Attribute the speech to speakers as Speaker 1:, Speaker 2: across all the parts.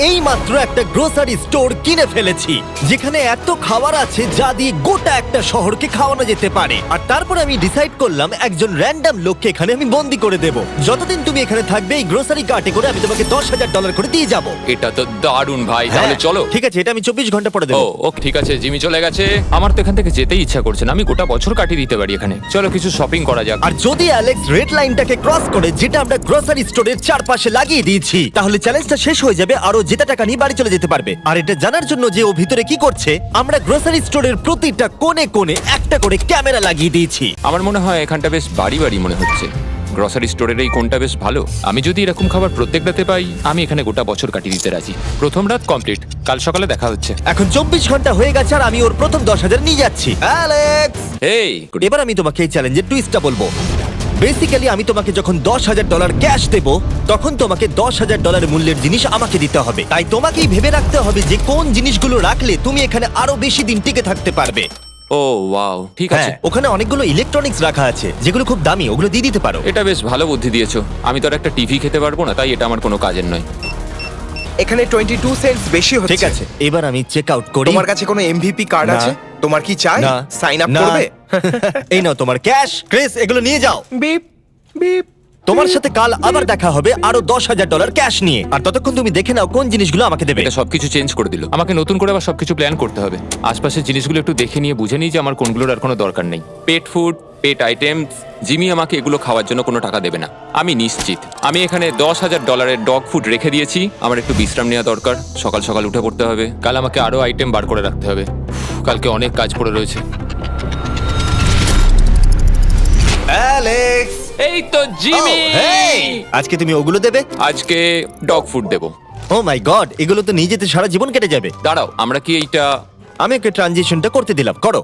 Speaker 1: এই মাত্র একটা গ্রোসারি স্টোর কিনে ফেলেছি যেখানে এত খাবার আছে যা দিয়ে গোটা একটা শহরকে খাওয়ানো যেতে পারে। আর তারপরে আমি ডিসাইড করলাম একজন র্যান্ডম লোককে এখানে আমি বন্দি করে দেব। যতদিন তুমি এখানে থাকবে এই গ্রোসারি কার্টে করে আমি তোমাকে $10,000 করে দিয়ে যাবো।
Speaker 2: এটা তো দারুণ ভাই, তাহলে চলো।
Speaker 1: ঠিক আছে, এটা আমি 24 ঘন্টা পরে
Speaker 2: ও
Speaker 1: দেবো।
Speaker 2: ও ঠিক আছে, জিমি চলে গেছে। আমার তো এখান থেকে যেতেই ইচ্ছা করছে না, আমি গোটা বছর কাটিয়ে দিতে পারি এখানে। চলো কিছু শপিং করা যাক।
Speaker 1: আর যদি অ্যালেক্স রেড লাইনটাকে ক্রস করে, যেটা আমরা গ্রোসারি স্টোরের চারপাশে লাগিয়ে দিয়েছি, তাহলে চ্যালেঞ্জটা শেষ হয়ে যাবে আর ও জেতা টাকা নিয়ে বাড়ি চলে যেতে পারবে। আর এটা জানার জন্য যে ও ভিতরে কি করছে, আমরা গ্রোসারি স্টোরের প্রতিটা কোণে কোণে একটা করে ক্যামেরা লাগিয়ে দিয়েছি।
Speaker 2: আমার মনে হয় এখানটা বেশ বাড়ি বাড়ি মনে হচ্ছে। গ্রসারি স্টোরের এই কোনটা বেশ ভালো। আমি যদি এরকম খাবার প্রত্যেক রাতে পাই, আমি এখানে গোটা বছর কাটিয়ে দিতে রাজি। প্রথম রাত কমপ্লিট, কাল সকালে দেখা হচ্ছে।
Speaker 1: এখন 24 ঘন্টা হয়ে গেছে আর আমি ওর প্রথম 10,000 নিয়ে যাচ্ছি। অ্যালেক্স,
Speaker 2: এই
Speaker 1: এবার আমি তোমাকে এই চ্যালেঞ্জের টুইস্টটা বলবো। বেসিক্যালি আমি তোমাকে যখন $10,000 ক্যাশ দেব, তখন তোমাকে $10,000 মূল্যের জিনিস আমাকে দিতে হবে। তাই তোমাকেই ভেবে রাখতে হবে যে কোন জিনিসগুলো রাখলে তুমি এখানে আরো বেশি দিন টিকে থাকতে পারবে।
Speaker 2: ও ওয়াও, ঠিক আছে।
Speaker 1: হ্যাঁ, ওখানে অনেকগুলো ইলেকট্রনিক্স রাখা আছে যেগুলো খুব দামি, ওগুলো দিয়ে দিতে পারো।
Speaker 2: এটা বেশ ভালো বুদ্ধি দিয়েছো। আমি তো আর একটা টিভি খেতে পারবো না, তাই এটা আমার কোনো কাজের নয়।
Speaker 3: এখানে 22 সেন্টস বেশি হচ্ছে।
Speaker 1: ঠিক আছে, এবার আমি চেক আউট করি।
Speaker 3: তোমার কাছে কোনো এমভিপি কার্ড
Speaker 1: না।
Speaker 3: আছে? তোমার কি চাই?
Speaker 1: না।
Speaker 3: সাইন আপ
Speaker 1: না।
Speaker 3: করবে?
Speaker 1: এই নাও তোমার ক্যাশ। ক্রিস, এগুলো নিয়ে যাও।
Speaker 3: Beep beep.
Speaker 1: তোমার সাথে কাল আবার দেখা হবে আরো $10,000 ক্যাশ নিয়ে। আর ততক্ষণ তুমি দেখে নাও কোন জিনিসগুলো আমাকে দেবে।
Speaker 2: এটা সবকিছু চেঞ্জ করে দিল। আমাকে নতুন করে আবার সবকিছু প্ল্যান করতে হবে। আশপাশের জিনিসগুলো একটু দেখে নিয়ে বুঝে নিই যে আমার কোনগুলোর আর কোনো দরকার নেই। পেট ফুড, পেট আইটেমস, জিমি আমাকে এগুলো খাওয়ার জন্য কোনো টাকা দেবে না, আমি নিশ্চিত। আমি এখানে $10,000 ডগ ফুড রেখে দিয়েছি। আমার একটু বিশ্রাম নেওয়া দরকার, সকাল সকাল উঠে পড়তে হবে। কাল আমাকে আরো আইটেম বার করে রাখতে হবে। কালকে অনেক কাজ পড়ে রয়েছে।
Speaker 1: অ্যালেক্স,
Speaker 2: এই তো জিমি।
Speaker 1: Oh, hey! আজকে তুমি ওগুলো দেবে?
Speaker 2: আজকে ডগ ফুড দেবো।
Speaker 1: ও মাই গড, এগুলো তো নিয়ে যেতে সারা জীবন কেটে যাবে।
Speaker 2: দাঁড়াও, আমরা কি এইটা
Speaker 1: আমি ওকে ট্রানজিশনটা করতে দিলাম, করো।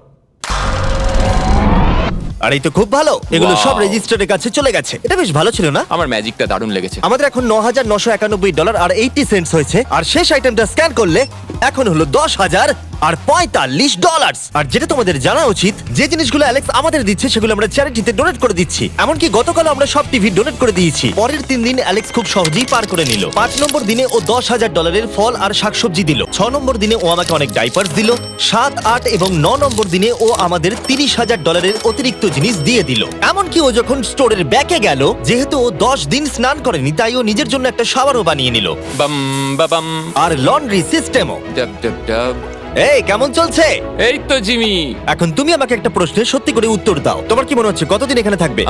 Speaker 1: আর এই তো খুব ভালো, এগুলো
Speaker 2: Wow!
Speaker 1: সব রেজিস্টারের কাছে চলে গেছে। এটা বেশ ভালো ছিল না?
Speaker 2: আমার ম্যাজিকটা দারুণ লেগেছে।
Speaker 1: আমাদের এখন $9,991 আর 80 সেন্টস হয়েছে। আর শেষ আইটেমটা স্ক্যান করলে এখন হলো $10,045। আর যেটা তোমাদের জানা উচিত, যে জিনিসগুলো অ্যালেক্স আমাদের দিচ্ছে সেগুলো আমরা চ্যারিটিতে ডোনেট করে দিচ্ছি। এমনকি গতকাল আমরা সব টিভি ডোনেট করে দিয়েছি। পরের 3 দিন অ্যালেক্স খুব সহজেই পার করে নিল। 5 নম্বর দিনে ও $10,000 ফল আর শাকসবজি দিল। 6 নম্বর দিনে ও আমাকে অনেক ডাইপার্স দিল। 7, 8 এবং 9 নম্বর দিনে ও আমাদের $30,000 অতিরিক্ত জিনিস দিয়ে দিল। এমনকি ও যখন স্টোরের ব্যাকে গেল, যেহেতু ও 10 দিন স্নান করেনি, তাই ও নিজের জন্য একটা শাওয়ারও বানিয়ে নিল,
Speaker 2: বাম বাবাম
Speaker 1: আর লন্ড্রি সিস্টেমও।
Speaker 2: ডাব ডাব ডাব।
Speaker 1: এই কেমন চলছে?
Speaker 2: এই তো জিমি।
Speaker 1: এখন তুমি আমাকে একটা প্রশ্নের সত্যি করে উত্তর দাও। তোমার কি মনে হচ্ছে কতদিন এখানে থাকবে?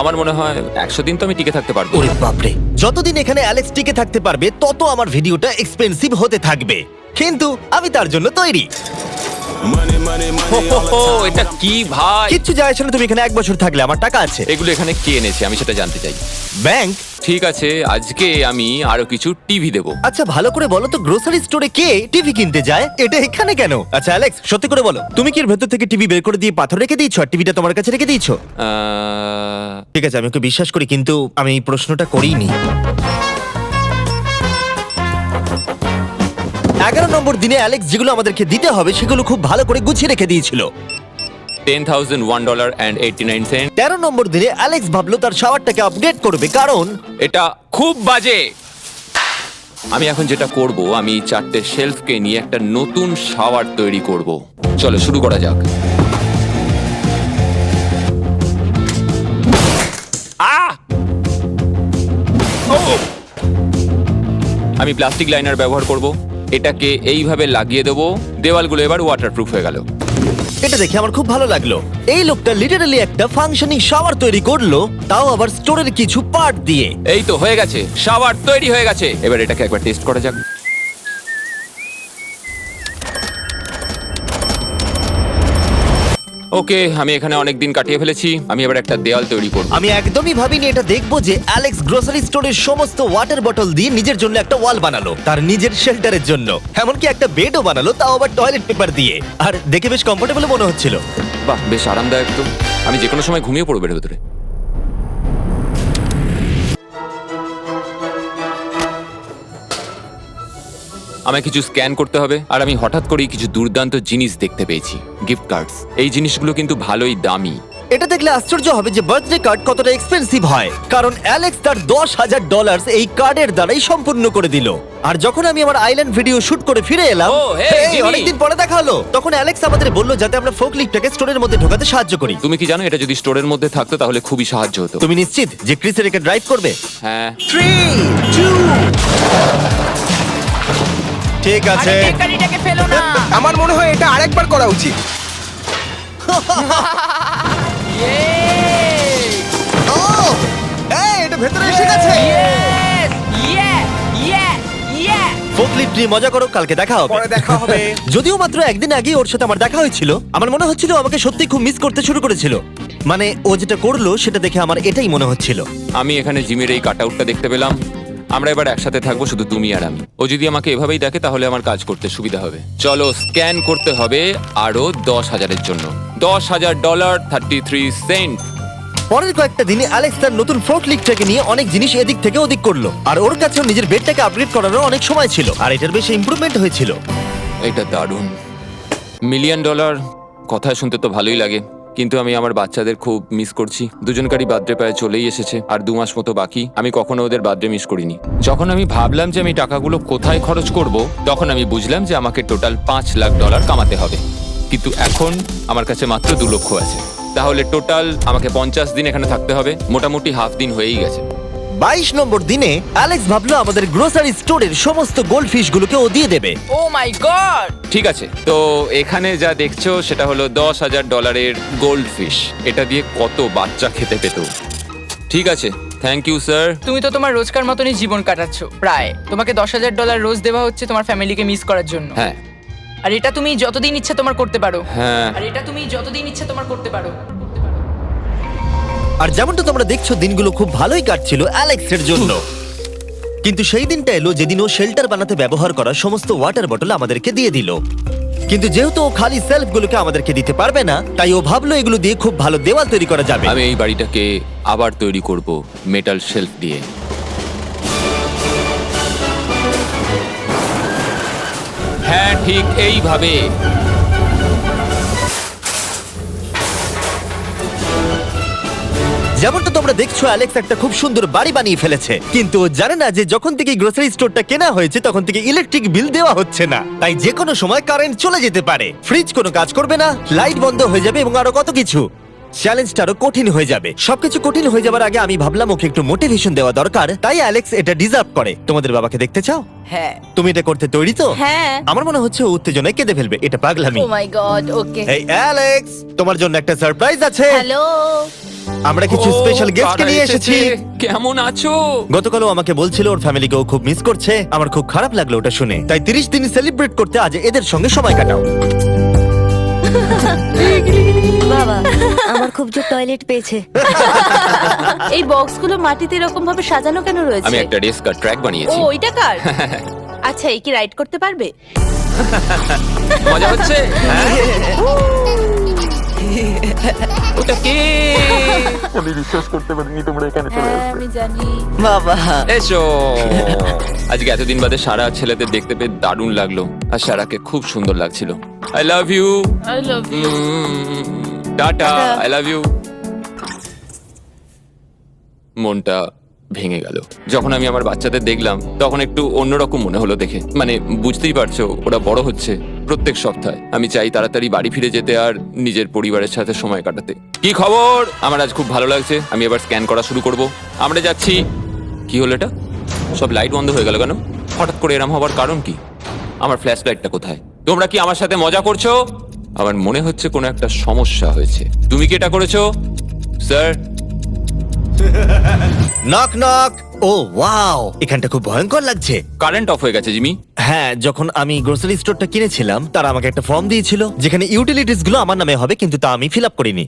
Speaker 2: আমার মনে হয় 100 দিন তো আমি টিকে থাকতে পারবো।
Speaker 1: ওরে বাপরে, যতদিন এখানে অ্যালেক্স টিকে থাকতে পারবে তত আমার ভিডিওটা এক্সপেন্সিভ হতে থাকবে, কিন্তু আমি তার জন্য তৈরি।
Speaker 2: ও এটা কি ভাই?
Speaker 1: কিচ্ছু যায় আসে না, তুমি এখানে 1 বছর থাকলে আমার টাকা আছে।
Speaker 2: এগুলো এখানে কে এনেছে আমি সেটা জানতে চাই।
Speaker 1: ব্যাংক?
Speaker 2: ঠিক আছে, আজকে আমি আরো কিছু টিভি দেবো।
Speaker 1: আচ্ছা ভালো করে বলো তো, গ্রোসারি স্টোরে কে টিভি কিনতে যায়? এটা এখানে কেন? আচ্ছা অ্যালেক্স, সত্যি করে বলো, তুমি কি এর ভেতর থেকে টিভি বের করে দিয়ে পাথর রেখে দিয়েছো আর টিভিটা তোমার কাছে রেখে দিয়েছো? ঠিক আছে, আমি ওকে বিশ্বাস করি, কিন্তু আমি এই প্রশ্নটা করিনি। 11 নম্বর দিনে অ্যালেক্স যেগুলো আমাদেরকে দিতে হবে সেগুলো খুব ভালো করে গুছিয়ে রেখে দিয়েছিল।
Speaker 2: $10,001.89।
Speaker 1: 13 নম্বর দিনে অ্যালেক্স ভাবলো তার শাওয়ারটাকে আপডেট করবে, কারণ
Speaker 2: এটা খুব বাজে। আমি এখন যেটা করব, আমি 4টে শেলফকে নিয়ে একটা নতুন শাওয়ার তৈরি করব। চলো শুরু করা যাক। আমি প্লাস্টিক লাইনার ব্যবহার করব। এটাকে এইভাবে লাগিয়ে দেবো। দেওয়ালগুলো এবার ওয়াটারপ্রুফ হয়ে গেল।
Speaker 1: এটা দেখে আমার খুব ভালো লাগলো। এই লোকটা লিটারালি একটা ফাংশনিং শাওয়ার তৈরি করলো, তাও আবার স্টোরের কিছু পার্ট দিয়ে।
Speaker 2: এই তো হয়ে গেছে, শাওয়ার তৈরি হয়ে গেছে। এবার এটাকে একবার টেস্ট করা যাক। ওকে, আমি এখানে অনেক দিন কাটিয়ে ফেলেছি। আমি এবার একটা দেওয়াল তৈরি করব।
Speaker 1: আমি একদমই ভাবিনি এটা দেখবো যে অ্যালেক্স গ্রোসারি স্টোরের সমস্ত ওয়াটার বটল দিয়ে নিজের জন্য একটা ওয়াল বানালো, তার নিজের শেল্টারের জন্য। এমনকি একটা বেডও বানালো, তাও আবার টয়লেট পেপার দিয়ে। আর দেখে বেশ কমফোর্টেবল মনে হচ্ছিল।
Speaker 2: বাহ, বেশ আরামদায়ক তো। আমি যে কোনো সময় ঘুমিয়ে পড়বো এর ভেতরে। আমায় কিছু স্ক্যান করতে হবে, আর আমি হঠাৎ করেই কিছু দুর্দান্ত জিনিস দেখতে পেয়েছি। Gift cards. এই জিনিসগুলো কিন্তু ভালোই দামি।
Speaker 1: এটা দেখলে আশ্চর্য হবে যে বার্থডে কার্ড কতটা এক্সপেন্সিভ হয়, কারণ অ্যালেক্স তার $10,000 এই কার্ডের দ্বারাই সম্পূর্ণ করে দিল। আর যখন আমি আমার আইল্যান্ড ভিডিও শুট করে ফিরে এলাম,
Speaker 2: Oh, hey,
Speaker 1: এই,
Speaker 2: Jimmy!
Speaker 1: অনেকদিন পরে দেখা হলো, তখন অ্যালেক্স আমাদের বললো যাতে আমরা ফোকলিফটটাকে স্টোরের মধ্যে ঢোকাতে সাহায্য করি।
Speaker 2: তুমি কি জানো এটা যদি স্টোরের মধ্যে থাকতো তাহলে খুবই সাহায্য হতো।
Speaker 1: তুমি নিশ্চিত যে ক্রিসের একে ড্রাইভ করবে?
Speaker 2: হ্যাঁ
Speaker 3: 3, 2,
Speaker 1: ঠিক আছে।
Speaker 4: আরে বেকারিটাকে ফেলো না।
Speaker 3: আমার মনে হয় এটা আরেকবার করা উচিত।
Speaker 1: ও, এই, এটা ভেতরে এসে গেছে।
Speaker 4: Yes! Yeah! Yeah! Yeah!
Speaker 1: Forklift নিয়ে মজা করো, কালকে দেখা হবে।
Speaker 3: পরে দেখা হবে।
Speaker 1: যদিও মাত্র একদিন আগে ওর সাথে আমার দেখা হয়েছিল, আমার মনে হচ্ছিল ও আমাকে সত্যি খুব মিস করতে শুরু করেছিল। মানে ও যেটা করলো সেটা দেখে আমার এটাই মনে হচ্ছিল।
Speaker 2: আমি এখানে জিমির এই কাট আউটটা দেখতে পেলাম। আমরা এবার একসাথে থাকবো, শুধু তুমি আর আমি। ও যদি আমাকে এভাবেই দেখে তাহলে আমার কাজ করতে সুবিধা হবে। চলো স্ক্যান করতে হবে আরো 10,000-এর জন্য। $10,000 33
Speaker 1: পরের কয়েকটা দিনে অ্যালেক্স তার নতুন ফোর্কলিফটটাকে নিয়ে অনেক জিনিস এদিক থেকে ওদিক করলো, আর ওর কাছেও নিজের বেডটাকে আপগ্রেড করারও অনেক সময় ছিল, আর এটার বেশ ইমপ্রুভমেন্ট হয়েছিল।
Speaker 2: এটা দারুণ। $1 মিলিয়ন কথা শুনতে তো ভালোই লাগে, কিন্তু আমি আমার বাচ্চাদের খুব মিস করছি। দুজনকারই বার্থডে প্রায় চলেই এসেছে, আর 2 মাস মতো বাকি। আমি কখনো ওদের বার্থডে মিস করিনি। যখন আমি ভাবলাম যে আমি টাকাগুলো কোথায় খরচ করব, তখন আমি বুঝলাম যে আমাকে টোটাল $5 লাখ কামাতে হবে। কিন্তু এখন আমার কাছে মাত্র 2 লক্ষ আছে। তাহলে টোটাল আমাকে 50 দিন এখানে থাকতে হবে। মোটামুটি হাফ দিন হয়েই গেছে।
Speaker 1: 22 নম্বর দিনে অ্যালেক্স ভাবলো আমাদের গ্রোসারি স্টোরের সমস্ত গোল্ড ফিশ গুলোকে ও দিয়ে দেবে।
Speaker 4: Oh my god!
Speaker 2: ঠিক আছে, তো এখানে যা দেখছো সেটা হলো $10,000 গোল্ড ফিশ। এটা দিয়ে কত বাচ্চা খেতে পেত। ঠিক আছে, থ্যাংক ইউ স্যার।
Speaker 4: তুমি তো তোমার রোজকার মতনই জীবন কাটাচ্ছ প্রায়। তোমাকে $10,000 রোজ দেওয়া হচ্ছে তোমার ফ্যামিলিকে মিস করার জন্য।
Speaker 2: হ্যাঁ
Speaker 4: আর এটা তুমি যতদিন ইচ্ছে তোমার করতে পারো।
Speaker 2: হ্যাঁ
Speaker 4: আর এটা তুমি যতদিন ইচ্ছে তোমার করতে পারো।
Speaker 1: আর যেমনটা তোমরা দেখছো দিনগুলো খুব ভালোই কাটছিল অ্যালেক্সের জন্য, কিন্তু সেই দিনটা এলো যেদিন ও শেল্টার বানাতে ব্যবহার করা সমস্ত ওয়াটার বটল আমাদেরকে দিয়ে দিল। কিন্তু যেহেতু ও খালি সেলফগুলোকে আমাদেরকে দিতে পারবে না, তাই ও ভাবলো এগুলো দিয়ে খুব ভালো দেওয়াল তৈরি করা যাবে।
Speaker 2: আমি এই বাড়িটাকে আবার তৈরি করব মেটাল শেলফ দিয়ে। হ্যাঁ ঠিক এইভাবে।
Speaker 1: যেমনটা তোমরা দেখছো অ্যালেক্স একটা খুব সুন্দর বাড়ি বানিয়ে ফেলেছে, কিন্তু ও জানে না যে যখন থেকে গ্রোসারি স্টোরটা কেনা হয়েছে তখন থেকে ইলেকট্রিক বিল দেওয়া হচ্ছে না, তাই যে কোনো সময় কারেন্ট চলে যেতে পারে, ফ্রিজ কোনো কাজ করবে না, লাইট বন্ধ হয়ে যাবে এবং আরো কত কিছু। চ্যালেঞ্জটা আরো কঠিন হয়ে যাবে। সবকিছু কঠিন হয়ে যাবার আগে আমি ভাবলাম ওকে একটু মোটিভেশন দেওয়া দরকার, তাই অ্যালেক্স এটা ডিজার্ভ করে। তোমাদের বাবাকে দেখতে চাও?
Speaker 4: হ্যাঁ।
Speaker 1: তুমি এটা করতে তৈরি তো?
Speaker 5: হ্যাঁ।
Speaker 1: আমার মনে হচ্ছে ও উত্তেজনায় কেঁদে ফেলবে, এটা পাগলামি।
Speaker 5: ও মাই গড, ওকে।
Speaker 1: এই অ্যালেক্স, তোমার জন্য একটা সারপ্রাইজ আছে।
Speaker 5: হ্যালো।
Speaker 1: আমরা কিছু স্পেশাল গেস্টকে নিয়ে এসেছি।
Speaker 2: কেমন আছো?
Speaker 1: গতকালও আমাকে বলছিল ওর ফ্যামিলিকেও খুব মিস করছে। আমার খুব খারাপ লাগলো ওটা শুনে, তাই 30 দিন সেলিব্রেট করতে আজ এদের সঙ্গে সময় কাটাও।
Speaker 5: বাবা, আমার খুব জোর টয়লেট পেয়েছে। এই বক্সগুলো মাটিতে এরকম ভাবে সাজানো কেন রয়েছে?
Speaker 2: আমি একটা ডেস্ক আর ট্র্যাক
Speaker 5: ও,
Speaker 2: বানিয়েছি।
Speaker 5: ওইটা কার? আচ্ছা, এই কি রাইড করতে পারবে?
Speaker 2: মজা হচ্ছে? ওটা কে? আমি বিশ্বাস করতে পারিনি তোমরা এখানে চলে
Speaker 5: হ্যাঁ,
Speaker 2: আসবে।
Speaker 5: আমি জানি।
Speaker 1: বাবা,
Speaker 2: এসো। আজকে এতদিন বাদে সারা ছেলেদের দেখতে পেয়ে দারুণ লাগলো, আর সারাকে খুব সুন্দর লাগছিল। I love you.
Speaker 5: I love you.
Speaker 2: Tata. I love you. মনটা ভেঙে গেল যখন আমি আমার বাচ্চাদের দেখলাম, তখন একটু অন্যরকম মনে হলো দেখে। মানে বুঝতেই পারছো, ওরা বড় হচ্ছে প্রত্যেক সপ্তাহে। আমি চাই তাড়াতাড়ি বাড়ি ফিরে যেতে আর নিজের পরিবারের সাথে সময় কাটাতে। কি খবর? আমার আজ খুব ভালো লাগছে। আমি এবার স্ক্যান করা শুরু করব। আমরা যাচ্ছি। কি হলো এটা? সব লাইট বন্ধ হয়ে গেল কেন? হঠাৎ করে এরম হবার কারণ কি? আমার ফ্ল্যাশ লাইটটা কোথায়? তোমরা কি আমার সাথে মজা করছো? আমার মনে হচ্ছে কোনো একটা সমস্যা হয়েছে। তুমি কি এটা করেছো স্যার?
Speaker 1: Knock knock. ও ওয়াও, এখানটা খুব ভয়ঙ্কর লাগছে।
Speaker 2: কারেন্ট অফ হয়ে গেছে জিমি।
Speaker 1: হ্যাঁ, যখন আমি গ্রোসারি স্টোরটা কিনেছিলাম তারা আমাকে একটা ফর্ম দিয়েছিল যেখানে ইউটিলিটিস গুলো আমার নামে হবে, কিন্তু তা আমি ফিল আপ করিনি।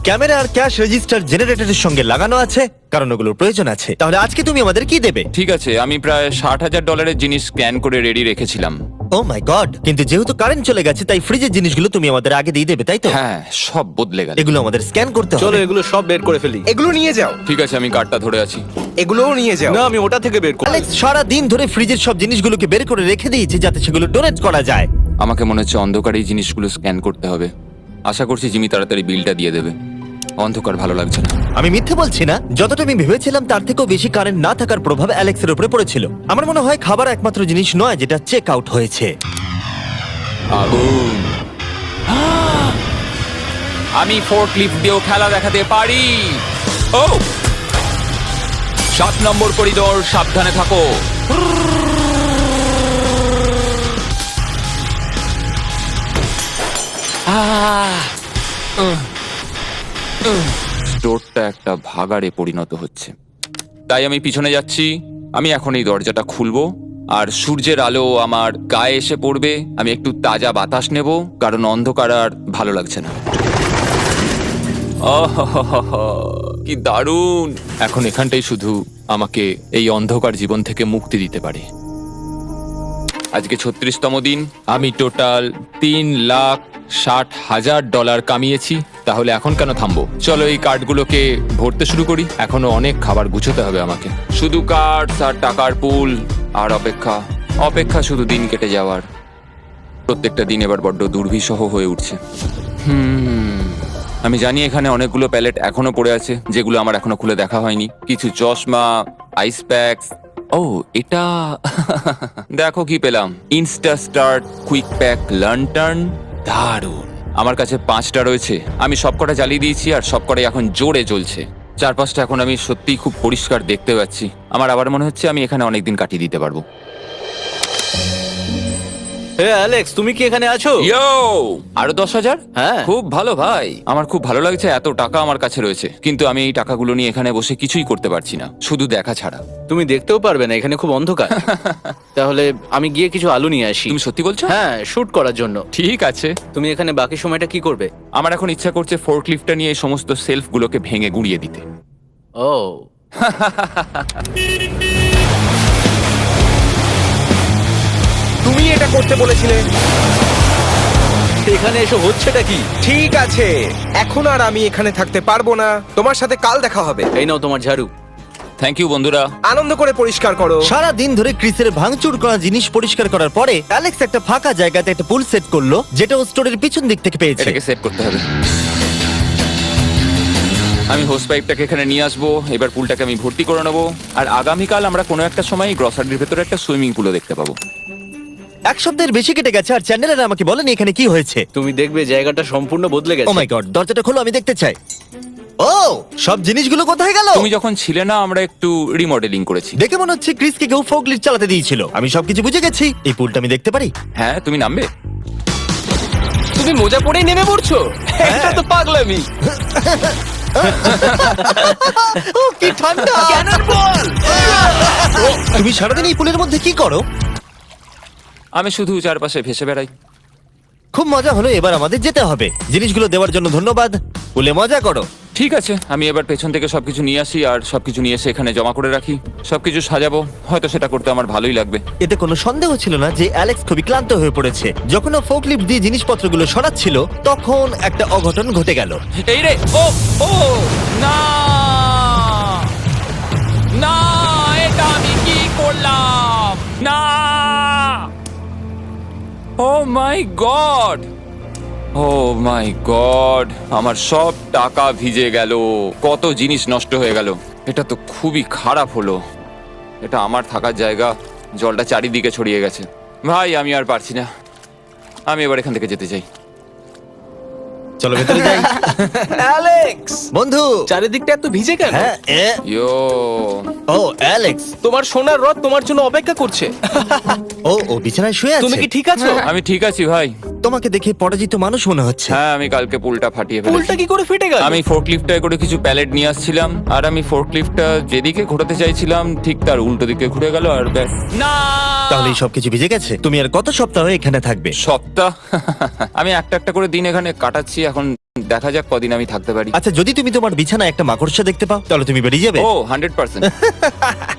Speaker 1: ক্যামেরা আর ক্যাশ রেজিস্টার জেনারেটরের সঙ্গে লাগানো আছে, কারণ ওগুলোর প্রয়োজন আছে। তাহলে আজকে তুমি আমাদের কি দেবে?
Speaker 2: ঠিক আছে, আমি প্রায় $60,000 জিনিস স্ক্যান করে রেডি রেখেছিলাম।
Speaker 1: ও মাই গড, কিন্তু যেহেতু কারেন্ট চলে গেছে তাই ফ্রিজের জিনিসগুলো তুমি আমাদের আগে দিয়ে দেবে, তাই তো?
Speaker 2: হ্যাঁ, সব বদলে গেল।
Speaker 1: এগুলো আমাদের স্ক্যান করতে
Speaker 6: চলো
Speaker 1: হবে।
Speaker 6: এগুলো সব বের করে ফেলি।
Speaker 3: এগুলো নিয়ে যাও।
Speaker 2: ঠিক আছে, আমি কার্ডটা ধরে আছি।
Speaker 3: এগুলোও নিয়ে যাও।
Speaker 6: না, আমি ওটা থেকে বের করব।
Speaker 1: অ্যালেক্স সারা দিন ধরে ফ্রিজের সব জিনিসগুলোকে বের করে রেখে দিয়েছে যাতে সেগুলো ডোনেট করা যায়।
Speaker 2: আমাকে মনে হচ্ছে অন্ধকারে এই জিনিসগুলো স্ক্যান করতে হবে। আশা করছি জিমি তাড়াতাড়ি বিলটা দিয়ে দেবে। অন্ধকার ভালো লাগছে না।
Speaker 1: আমি মিথ্যে বলছি না, যতটা আমি ভেবেছিলাম তার থেকেও বেশি কারেন্ট না থাকার প্রভাব অ্যালেক্সের উপরে পড়েছিল। আমার মনে হয় খাবার একমাত্র জিনিস নয় যেটা চেক আউট হয়েছে।
Speaker 2: আগুন। আমি ফোর্কলিফট দিয়েও খেলা দেখাতে পারি। ও 7 নম্বর করিডোর, সাবধানে থাকো। স্টোরটা একটা ভাগাড়ে পরিণত হচ্ছে, তাই আমি পিছনে যাচ্ছি। আমি এখন এই দরজাটা খুলবো আর সূর্যের আলো আমার গায়ে এসে পড়বে। আমি একটু তাজা বাতাস নেব, কারণ অন্ধকার আর ভালো লাগছে না। আহাহাহা, কি দারুণ! এখন এখানটাই শুধু আমাকে এই অন্ধকার জীবন থেকে মুক্তি দিতে পারে। আজকে 36তম দিন। আমি টোটাল $3,60,000 কামিয়েছি। তাহলে এখন কেন থামবো? চলো এই কার্ডগুলোকে ভরতে শুরু করি। এখনো অনেক খাবার গুছোতে হবে আমাকে। শুধু কার্ড আর টাকার পুল আর অপেক্ষা, অপেক্ষা, শুধু দিন কেটে যাওয়ার। প্রত্যেকটা দিন এবার বড্ড দুর্বিষহ হয়ে উঠছে। আমি জানি এখানে অনেকগুলো প্যালেট এখনো পড়ে আছে যেগুলো আমার এখনো খুলে দেখা হয়নি। কিছু চশমা, আইস প্যাকস। ও এটা দেখো কি পেলাম, ইনস্টা স্টার্ট কুইক প্যাক লান্টার্ন। দারুণ! আমার কাছে 5টা রয়েছে। আমি সবকটা জ্বালিয়ে দিয়েছি আর সবকটাই এখন জোরে জ্বলছে। চারপাশটা এখন আমি সত্যিই খুব পরিষ্কার দেখতে পাচ্ছি। আমার আবার মনে হচ্ছে আমি এখানে অনেকদিন কাটিয়ে দিতে পারবো।
Speaker 6: হে অ্যালেক্স, তুমি কি এখানে আছো?
Speaker 2: ইয়ো, আরো 10,000?
Speaker 6: হ্যাঁ।
Speaker 2: খুব ভালো ভাই, আমার খুব ভালো লাগছে। এত টাকা আমার কাছে রয়েছে, কিন্তু আমি এই টাকাগুলো নিয়ে এখানে বসে কিছুই করতে পারছি না, শুধু দেখা ছাড়া।
Speaker 6: তুমি দেখতেও পারবে না, এখানে খুব অন্ধকার। তাহলে আমি গিয়ে কিছু আলু নিয়ে আসি।
Speaker 2: তুমি সত্যি বলছো?
Speaker 6: হ্যাঁ, শুট করার জন্য।
Speaker 2: ঠিক আছে।
Speaker 6: তুমি এখানে বাকি সময়টা কি করবে?
Speaker 2: আমার এখন ইচ্ছা করছে ফোর্কলিফটটা নিয়ে এই সমস্ত সেলফগুলোকে ভেঙে গুঁড়িয়ে দিতে।
Speaker 6: ও
Speaker 3: তুমি এটা করতে বলেছিলে।
Speaker 6: এখানে এসে হচ্ছেটা কি?
Speaker 3: ঠিক আছে, এখন আর আমি এখানে থাকতে পারবো না। তোমার সাথে কাল দেখা হবে।
Speaker 6: এই নাও তোমার ঝাড়ু।
Speaker 2: থ্যাংক ইউ বন্ধুরা।
Speaker 3: আনন্দ করে পরিষ্কার করো।
Speaker 1: সারা দিন ধরে ক্রিসের ভাঙচুর করা জিনিস পরিষ্কার করার পরে অ্যালেক্স একটা ফাঁকা জায়গাতে একটা পুল সেট করলো, যেটা ও স্টোরের পিছন দিক থেকে পেয়েছে।
Speaker 2: এটাকে সেট করতে হবে। আমি হোস পাইপটাকে এখানে নিয়ে আসবো। এবার পুলটাকে আমি ভর্তি করে নেবো। আর আগামীকাল আমরা কোনো একটা সময় গ্রসারির ভেতরে একটা সুইমিং পুলও দেখতে পাবো।
Speaker 1: 1 সপ্তাহের বেশি কেটে গেছে আর চ্যান্ডেলার আমাকে বলেনি এখানে কি হয়েছে।
Speaker 6: তুমি দেখবে জায়গাটা সম্পূর্ণ বদলে
Speaker 1: ও
Speaker 6: গেছে।
Speaker 1: মাই গড, দরজাটা খোলো, আমি দেখতে চাই। ও, সব জিনিসগুলো কোথায় গেল?
Speaker 2: তুমি যখন ছিলে না, আমরা একটু রিমডেলিং করেছি।
Speaker 1: দেখে মনে হচ্ছে ক্রিসকে কেউ ফোর্কলিফট চালাতে দিয়েছিল। আমি সবকিছু বুঝে গেছি। এই পুলটা আমি দেখতে পারি?
Speaker 2: হ্যাঁ, তুমি নামবে?
Speaker 3: তুমি মোজা পরেই নেমে পড়ছো? এটা তো পাগলামি।
Speaker 1: ও কি ঠান্ডা! তুমি সারাদিন এই পুলের মধ্যে কি করো?
Speaker 2: আমি শুধু চারপাশে ভেসে বেড়াই।
Speaker 1: খুব মজা হলো, এবার আমাদের যেতে হবে। জিনিসগুলো দেওয়ার জন্য ধন্যবাদ। পুলে মজা করো।
Speaker 2: ঠিক আছে, আমি এবার পেছন থেকে সবকিছু নিয়ে আসি আর সবকিছু নিয়ে এসে এখানে জমা করে রাখি। সবকিছু সাজাবো, হয়তো সেটা করতে আমার ভালোই লাগবে।
Speaker 1: এতে কোনো সন্দেহ ছিল না যে অ্যালেক্স খুবই ক্লান্ত হয়ে পড়েছে। যখন ও ফোর্কলিফট দিয়ে জিনিসপত্রগুলো সরাচ্ছিল, তখন একটা অঘটন ঘটে গেল।
Speaker 2: এই রে, ও ও না না, এটা আমি কি করলাম? না, ও মাই গড, ও মাই গড, আমার সব টাকা ভিজে গেল, কত জিনিস নষ্ট হয়ে গেল। এটা তো খুবই খারাপ হলো। এটা আমার থাকার জায়গা, জলটা চারিদিকে ছড়িয়ে গেছে। ভাই, আমি আর পারছি না, আমি এবার এখান থেকে যেতে চাই।
Speaker 1: চলো ভেতরে যাই।
Speaker 3: অ্যালেক্স,
Speaker 1: বন্ধু।
Speaker 3: চারিদিকটা এত ভিজে কেন?
Speaker 1: হ্যাঁ,
Speaker 2: ইয়ো,
Speaker 1: ও অ্যালেক্স।
Speaker 3: তোমার সোনার রথ তোমার জন্য অপেক্ষা করছে।
Speaker 1: ও বিছানায় শুয়ে আছে।
Speaker 3: তুমি কি ঠিক আছো?
Speaker 2: আমি ঠিক আছি ভাই।
Speaker 1: তোমাকে দেখে পরাজিত মানুষ মনে হচ্ছে।
Speaker 2: হ্যাঁ, আমি কালকে পুলটা ফাটিয়ে ফেলেছি।
Speaker 3: পুলটা কি করে ফেটে গেল?
Speaker 2: আমি ফোর্কলিফটটায় করে কিছু প্যালেট নিয়ে আসছিলাম, আর আমি ফোর্কলিফটটা যেদিকে ঘোরাতে চাইছিলাম ঠিক তার উল্টো দিকে ঘুরে গেল। আর ব্যাস। না,
Speaker 1: তাহলে এই সবকিছু ভিজে গেছে। তুমি আর কত সপ্তাহ এখানে থাকবে?
Speaker 2: সপ্তাহ? আমি একটা একটা করে দিন এখানে কাটাচ্ছি। এখন দেখা যাক কদিন আমি থাকতে পারি।
Speaker 1: আচ্ছা, যদি তুমি তোমার বিছানায় একটা মাকড়সা দেখতে পাও, তাহলে তুমি বেরিয়ে যাবে?
Speaker 2: ও 100%।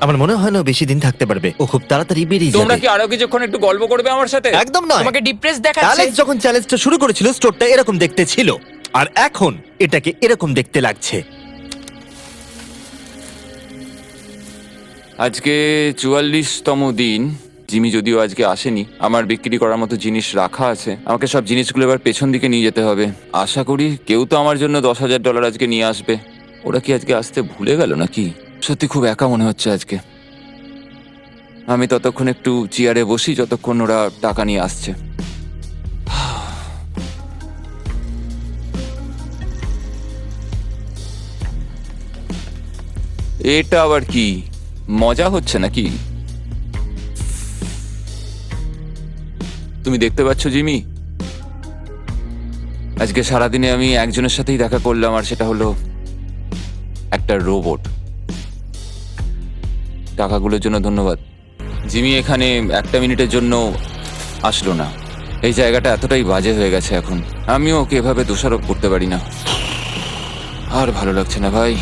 Speaker 1: আমার মনে হয় না ও বেশি দিন থাকতে পারবে। ও খুব তাড়াতাড়ি বেরিয়ে
Speaker 2: তোমরা
Speaker 1: যাবে।
Speaker 2: কি আরো কিছুক্ষণ একটু গল্প করবে আমার সাথে?
Speaker 1: একদম নয়।
Speaker 4: তোমাকে ডিপ্রেস দেখাচ্ছে।
Speaker 1: অ্যালেক্স যখন চ্যালেঞ্জটা শুরু করেছিল, স্টোরটা এরকম দেখতে ছিল, আর এখন এটাকে এরকম দেখতে লাগছে।
Speaker 2: আজকে 44তম দিন। জিমি যদিও আজকে আসেনি, আমার বিক্রি করার মতো জিনিস রাখা আছে। আমাকে সব জিনিসগুলো এবার পেছন দিকে নিয়ে যেতে হবে। আশা করি কেউ তো আমার জন্য $10,000 আজকে নিয়ে আসবে। ওরা কি আজকে আসতে ভুলে গেল নাকি? সত্যি খুব একা মনে হচ্ছে আজকে। আমি ততক্ষণ একটু চেয়ারে বসি যতক্ষণ ওরা টাকা নিয়ে আসছে। এটা আবার কি মজা হচ্ছে নাকি? তুমি দেখতে পাচ্ছ জিমি, আজকে সারাদিনে আমি একজনের সাথেই দেখা করলাম, আর সেটা হলো একটা রোবট। টাকাগুলোর জন্য ধন্যবাদ। জিমি এখানে 1 মিনিটের জন্য আসলো না। এই জায়গাটা এতটাই বাজে হয়ে গেছে এখন, আমিও ওকে এভাবে দোষারোপ করতে পারি না। আর ভালো লাগছে না ভাই।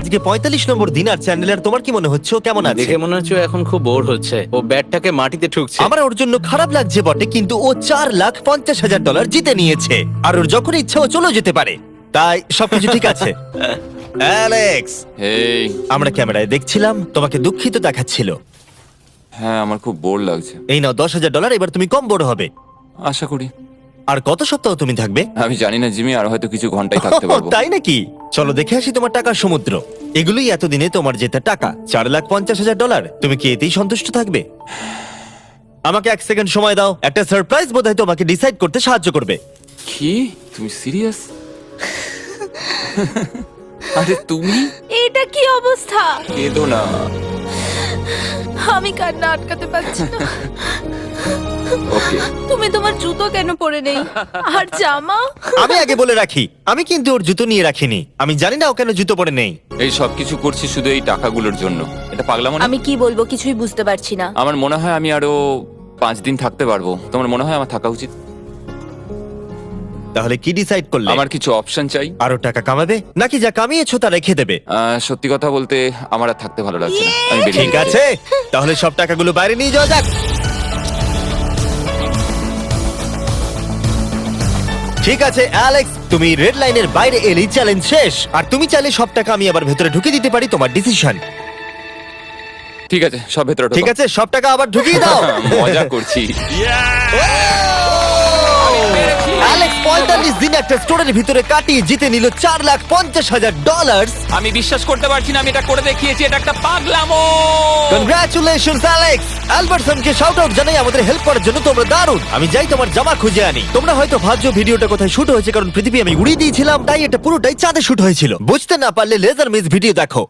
Speaker 1: আজকে 45 নম্বর দিন। আর চ্যান্ডেলার, তোমার কি মনে হচ্ছে ও কেমন আছে?
Speaker 6: দেখে মনে হচ্ছে ও এখন খুব বোর হচ্ছে। ও ব্যাটটাকে মাটিতে ঠুকছে।
Speaker 1: আমার ওর জন্য খারাপ লাগছে বটে, কিন্তু ও $4,50,000 জিতে নিয়েছে, আর ওর যখন ইচ্ছা ও চলে যেতে পারে। তাই সবকিছু ঠিক আছে। অ্যালেক্স,
Speaker 2: এই
Speaker 1: আমরা ক্যামেরায় দেখছিলাম, তোমাকে দুঃখিত দেখাচ্ছিল।
Speaker 2: হ্যাঁ, আমার খুব বোর লাগছে।
Speaker 1: এই নাও $10,000, এবার তুমি কম বড় হবে।
Speaker 2: আশা করি।
Speaker 1: আর কত সপ্তাহ তুমি থাকবে?
Speaker 2: আমি জানি না জিমি, আর হয়তো কিছু ঘন্টায় থাকতে পারবো।
Speaker 1: তাই নাকি? চলো দেখে আসি তোমার টাকার সমুদ্র। এগুলোই এতদিনে তোমার জেতা টাকা, $4,50,000। তুমি কি এতেই সন্তুষ্ট থাকবে? আমাকে 1 সেকেন্ড সময় দাও। একটা সারপ্রাইজ বোধহয় তোমাকে ডিসাইড করতে সাহায্য করবে।
Speaker 2: কি? তুমি সিরিয়াস? আরে তুমি
Speaker 5: এটা কি অবস্থা?
Speaker 2: কেঁদো না।
Speaker 5: আমি কান্না আটকাতে পারছি না।
Speaker 2: ওকে,
Speaker 5: তুমি তোমার জুতো কেন পরে নেই? আর জামা?
Speaker 1: আমি আগে বলে রাখি, আমি কিন্তু ওর জুতো নিয়ে রাখিনি। আমি জানি না ও কেন জুতো পরে নেই।
Speaker 2: এই সব কিছু করছি শুধু এই টাকাগুলোর জন্য। এটা পাগলামো না?
Speaker 5: আমি কি বলবো কিছুই বুঝতে পারছি না।
Speaker 2: আমার মনে হয় আমি আরো 5 দিন থাকতে পারবো। তোমার মনে হয় আমার থাকা উচিত?
Speaker 1: তাহলে কি ডিসাইড করলে?
Speaker 2: আমার কিছু অপশন চাই।
Speaker 1: আরো টাকা কামাবে, নাকি যা কামিয়েছো তা রেখে দেবে?
Speaker 2: সত্যি কথা বলতে আমার আর থাকতে ভালো লাগছে না। আমি বেরিয়ে
Speaker 1: ঠিক
Speaker 2: যেতে
Speaker 1: আছে, তাহলে সব টাকাগুলো বাইরে নিয়ে যাওয়া যাক। ঠিক আছে অ্যালেক্স, তুমি রেড লাইনের বাইরে এলেই চ্যালেঞ্জ শেষ। আর তুমি চাইলে সব টাকা আমি আবার ভেতরে ঢুকিয়ে দিতে পারি, তোমার ডিসিশন।
Speaker 2: চাই। ঠিক আছে, সব ভেতরে ঢোকো।
Speaker 1: ঠিক আছে, সব টাকা আবার ঢুকিয়ে দাও।
Speaker 2: মজা করছি।
Speaker 1: অ্যালেক্স 45 দিন একটা স্টোরের ভিতরে কাটিয়ে জিতে নিল $4,50,000।
Speaker 2: আমি বিশ্বাস করতে পারছি না আমি এটা করে দেখিয়েছি। এটা একটা পাগলামো।
Speaker 1: Congratulations Alex. অ্যালবার্টসনকে শাউট আউট জানাই আমাদের হেল্প করার জন্য, তোমরা দারুণ। আমি যাই তোমার জামা খুঁজে আনি। তোমরা হয়তো ভাবছো ভিডিওটা কোথায় শুট হয়েছে, কারণ পৃথিবী আমি উড়িয়ে দিয়েছিলাম, তাই এটা পুরোটাই চাঁদে শুট হয়েছিল। বুঝতে না পারলে লেজার মিস ভিডিও দেখো।